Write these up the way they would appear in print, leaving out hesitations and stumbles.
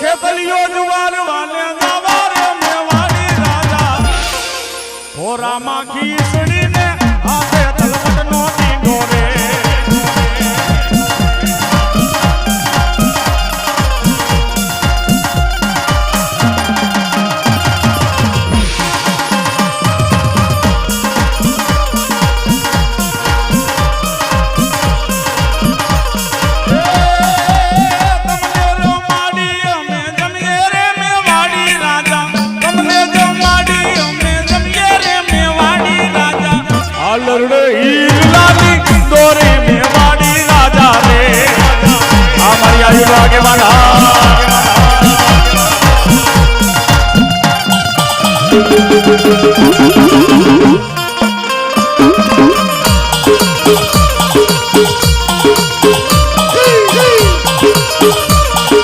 ખેતલિયો જુવાર વાલે ગાવારે મેવાડી રાજા હોરામાં ખીસડીને હાથે તલવટનો દીંડો રે लागे वाला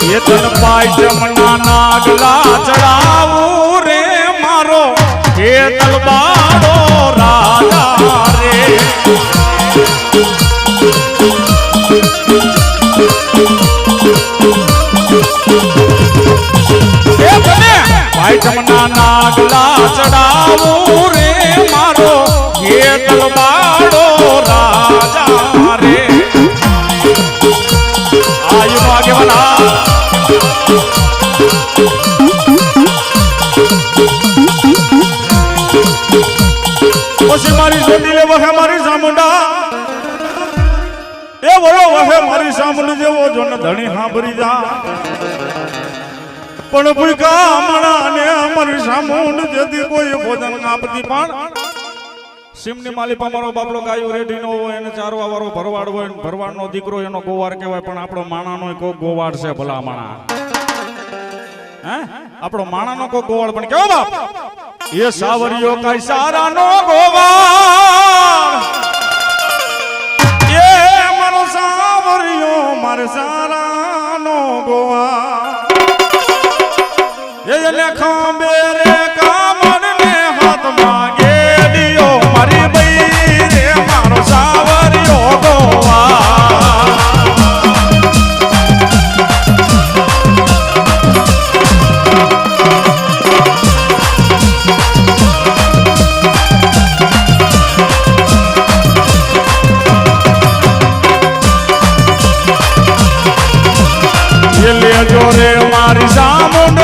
ये तन पाई जमना नागला चढ़ावू रे मारो ये तलवारो राजा रे भाई जमना नागला चढ़ावू रे मारो ये तलवारो राजा रे आयु आगे वाला પછી મારી જોડી લે વહે મારી સામુંડા એ બોલો વહે મારી સામુંડ જેવો જો ન ધણી સાંભળી જા પણ ભૂકા મણા ને અમારી સામુંડ જેથી કોઈ ભોજન આપતી પણ સિમની માલિપા મારો બાપડો ગાયો રેડી નો હોય એને ચારવા વાળો ભરવાડ હોય ભરવાડનો દીકરો એનો ગોવાર કહેવાય પણ આપણો માણાનો કોઈ ગોવાડ છે ભલા માણા હે આપણો માણાનો કોઈ ગોવાડ પણ કેવો બાપ એ સાવરિયો કઈ સારાનો ગોવાડ એ મારો સાવરિયો મારે સારાનો ગોવાડ ये लेखा मेरे कामन में हाथ मांगे दियो मारी बई रे मारो सावरियो गोवा ये ले जो रे मारी सामुंड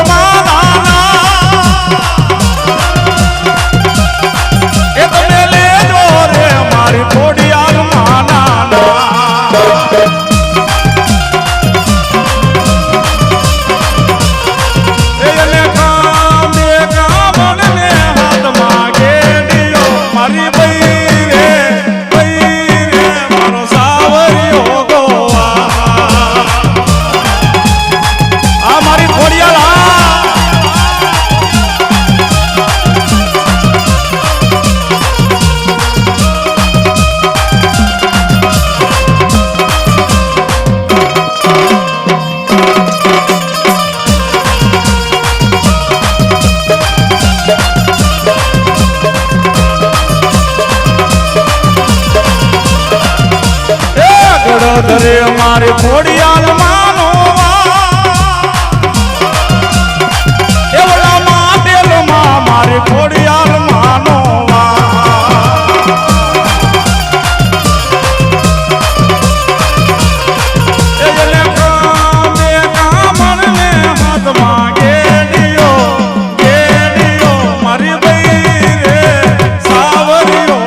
धरे हमारे फोड़ियाल मानो ए बोला मां दिल मां हमारे फोड़ियाल मानो ए जले काम में कामन में हाथ मांगे दियो मारी बई रे सावरियो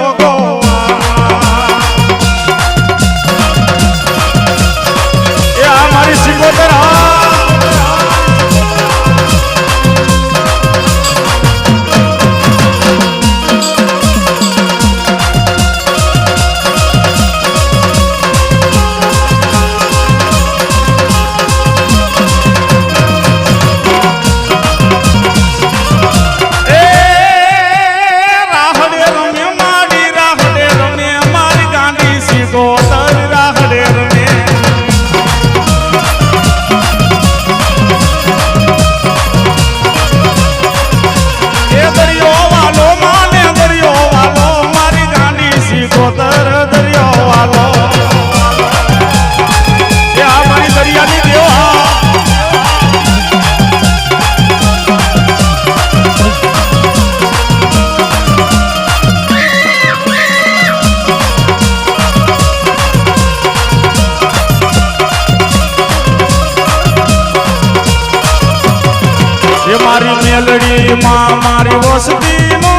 માં મારી વસતી નો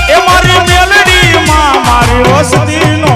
એ મારી મેલડી માં મારી વસતી નો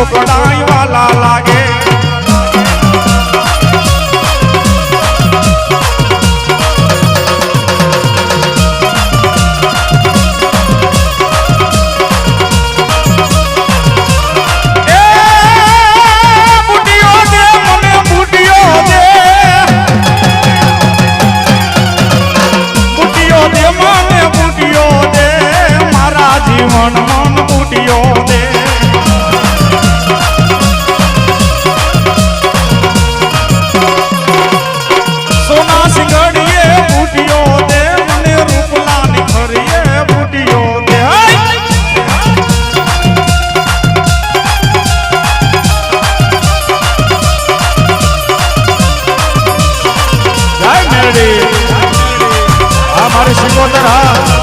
કોકડાઈ વાલા લાગે જીવન મન બુટિયો દે સોના સિંગડીએ બુટિયો દે મને રૂપલાની ખરીએ બુટિયો દે જય મેરડી આ મારી સિકોતર હા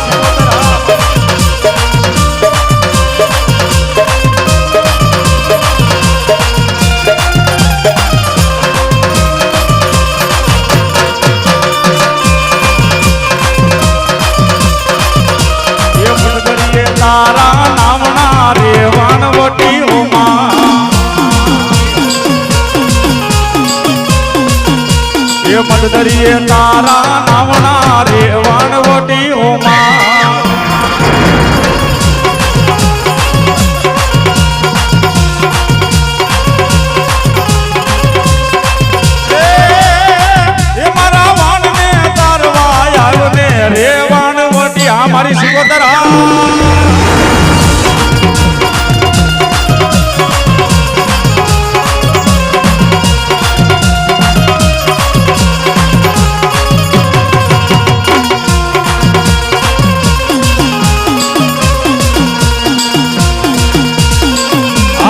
તારા નામના રેવાન વટી હોમાં એ મદદરીએ તારા નામના રેવાન વટી હોમાં એ મારા વાનને તારવા આવ્યો ને રેવાન વટી આ મારી સિકોતર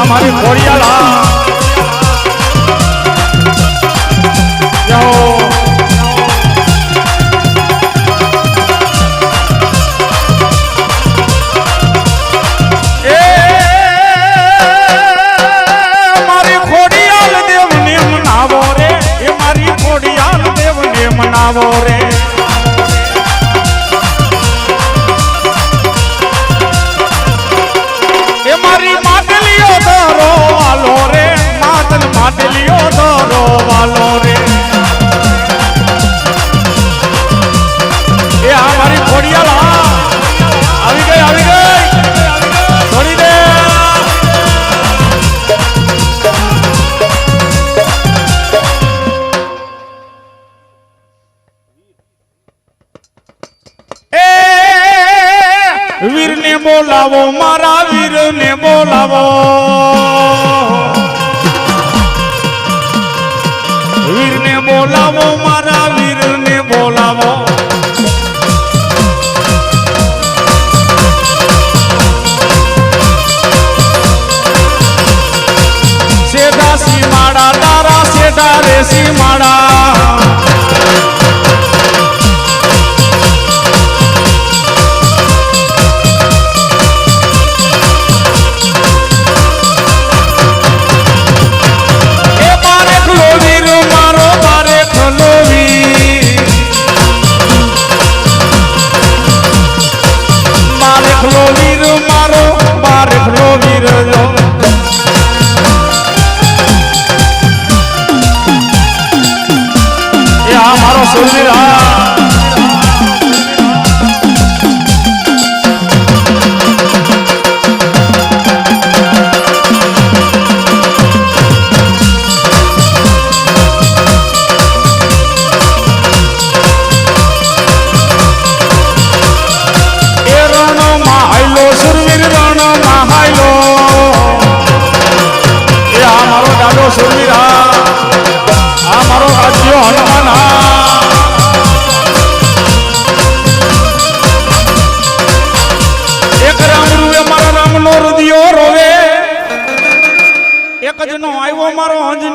મારી ખોડિયાલા જાઓ એ મારી ખોડિયાલ દેવને મનાવો રે એ મારી ખોડિયાલ દેવને મનાવો રે એ મારી માટલીઓ દરો વાલો રે માતન માટલીઓ દરો વાલો રે એ આ મારી ખોડિયાલા આવી ગઈ છોડી દે એ વીરને બોલાવો મારા વીરને બોલાવો વીરને બોલાવો મારા વીરને બોલાવો સેડા સીમાડા તારા સેડા રે સીમાડા મારો બારે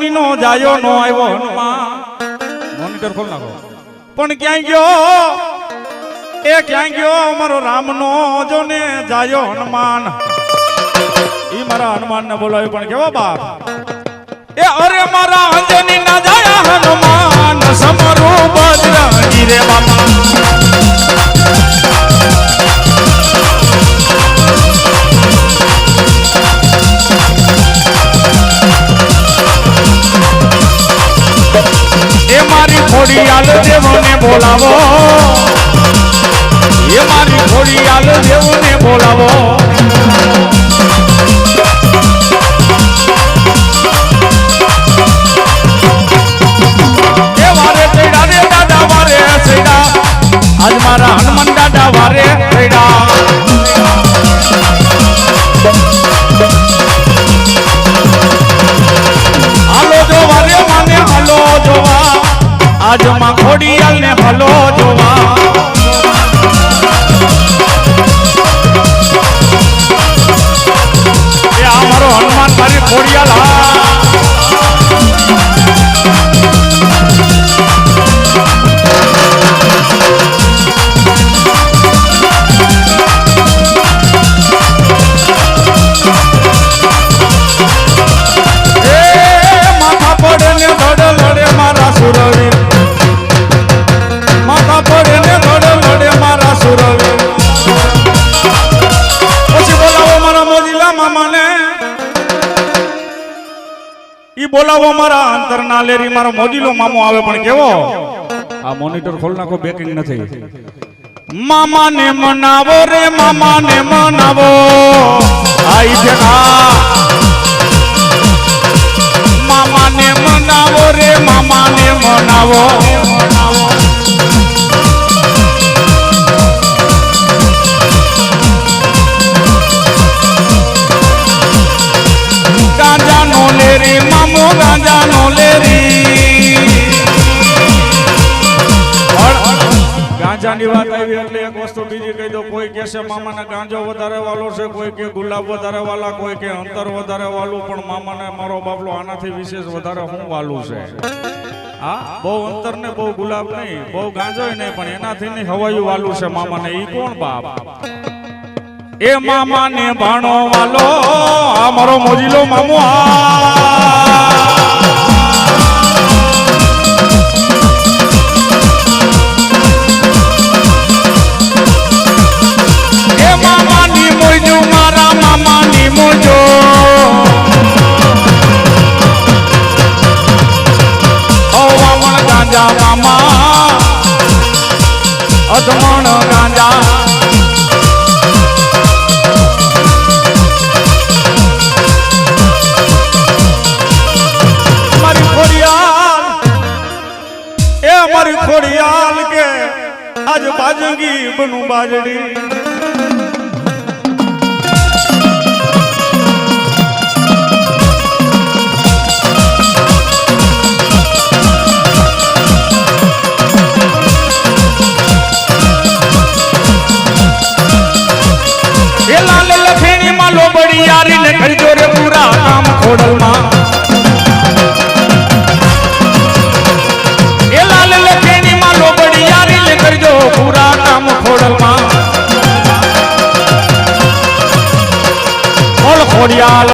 મુનિ નો જાયો નો આવ્યો હનુમાન મોનિટર ખોલ નાખો પણ ક્યાં ગયો એ ક્યાં ગયો અમારો રામ નો જો ને જાયો હનુમાન ઈ મારા હનુમાન ને બોલાવ્યો પણ કેવો બાપ એ અરે મારા અંજની ના જાયા હનુમાન સમરો બજરંગી રે બાપા એ મારી ખોડિયાલ દેવને બોલાવો એ મારી ખોડિયાલ દેવને બોલાવો એ વારે ચડ્યા રે દાદા વારે ચડ્યા આજ મારા હનુમાન દાદા વારે ચડ્યા હાલો જો વારે માને હાલો જોવા આજ માં ખોડિયાલ ને હાલો જોવા એ આ મારો હનુમાન મારી ખોડિયાલ માથા પડે ને ધડ લડે મારા સુરવીર માથા પડે ને ધડ લડે મારા સુરવીર પછી બોલાવો મારા મોજીલા મામાને ઈ બોલાવો મારા અંતરના લેરી મારો મોજીલો મામો આવે પણ કેવો આ મોનિટર ખોલ નાખો બેકિંગ નથી મામાને મનાવો રે મામાને મનાવો આઈ જગા મામાને મનાવો રે મામાને મનાવો ગાંજા નો લેરી મામો ગાંજા નો લેરી ગાંજાની વાત આવી એટલે એક વસ્તુ બીજી કહી દો કોઈ કહે છે મામાને ગાંજો વધારે વાલો છે કોઈ કે ગુલાબ વધારે વાલા કોઈ કે અંતર વધારે વાલું પણ મામાને મારો બાબલો આનાથી વિશેષ વધારે હું વાલું છે હા બહુ અંતર ને બહુ ગુલાબ નહીં બહુ ગાંજો નહીં પણ એનાથી નહીં હવાયું વાલું છે મામાને ઈ કોણ બાપ એ મામાને ભાણો વાલો આ મારો મોજીલો મામો એ મામાની મોજો મારા મામાની મોજો ઓ વામણ ગાંજા મામા અધમણ ગાંજા મારી ખોડિયાલ કે આજ બાજંગી બનું બાજડી એ લાલ લખેણી માં લોબડી યારી ને કરજો રે પૂરા કામ ખોડલ માં કરજો પૂરા કામ ખોડલમાં ખોડિયાલ